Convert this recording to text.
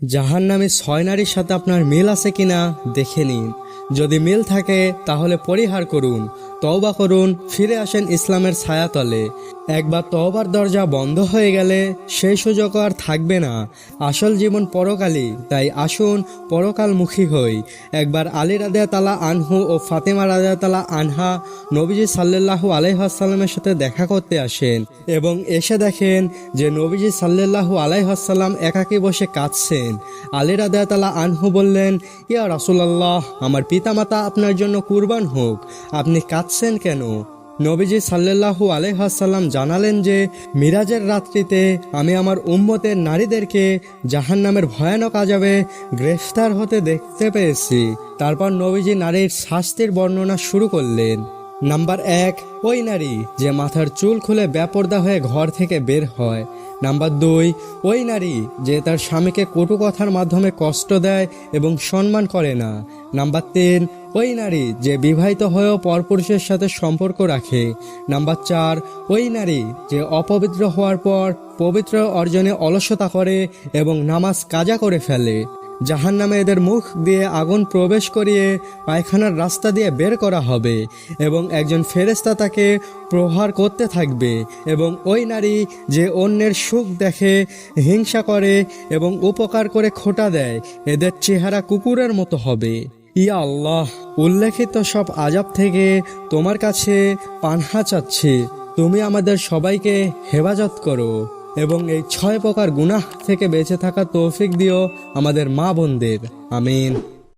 জাহান্নামী 6 নারীর সাথে আপনার মিল আছে কিনা দেখে নিন। যদি মিল থাকে তাহলে পরিহার করুন, তওবা করুন, ফিরে আসেন ইসলামের ছায়াতলে। একবার তওবার দরজা বন্ধ হয়ে গেলে সেই সুযোগ আর থাকবে না। আসল জীবন পরকালই, তাই আসুন পরকালমুখী হই। একবার আলী রাদিয়াল্লাহু আনহু ও ফাতেমা রাদিয়াল্লাহু আনহা নবীজি সাল্লাল্লাহু আলাইহি ওয়াসাল্লামের সাথে দেখা করতে আসেন এবং এসে দেখেন যে নবীজি সাল্লাল্লাহু আলাইহি ওয়াসাল্লাম একাকী বসে কাঁদছেন। আলী রাদিয়াল্লাহু আনহু বললেন, ইয়া রাসূলুল্লাহ, আমার পিতামাতা আপনার জন্য কুরবান হোক, আপনি কাঁদছেন কেন? নবীজি সাল্লাল্লাহু আলাইহি ওয়াসাল্লাম জানালেন যে মিরাজের রাত্রিতে আমি আমার উম্মতের নারীদেরকে জাহান্নামের ভয়ানক আযাবে গ্রেফতার হতে দেখতে পেয়েছি। তারপর নবীজি নারীর শাস্তির বর্ণনা শুরু করলেন। নাম্বার 1, ওই নারী যে মাথার চুল খুলে বেপরদা হয়ে ঘর থেকে বের হয়। নাম্বার 2, ওই নারী যে তার স্বামীকে কটু কথার মাধ্যমে কষ্ট দেয় এবং সম্মান করে না। নাম্বার 3, ওই নারী যে বিবাহিত হয়েও পরপুরুষের সাথে সম্পর্ক রাখে। নাম্বার 4, ওই নারী যে অপবিত্র হওয়ার পর পবিত্র অর্জনে অলসতা করে এবং নামাজ কাজা করে ফেলে। জাহান্নামে এদের মুখ দিয়ে আগুন প্রবেশ করিয়ে পায়খানার রাস্তা দিয়ে বের করা হবে এবং একজন ফেরেশতা তাকে প্রহার করতে থাকবে। এবং ওই নারী যে অন্যের সুখ দেখে হিংসা করে এবং উপকার করে খোঁটা দেয়, এদের চেহারা কুকুরের মতো হবে। ইয়া আল্লাহ, উল্লেখিত সব আযাব থেকে তোমার কাছে পানাহ চাচ্ছি। তুমি আমাদের সবাইকে হেফাজত করো এবং এই 6 প্রকার গুনাহ থেকে বেঁচে থাকার তৌফিক দিও আমাদের মা বোনদের। আমিন।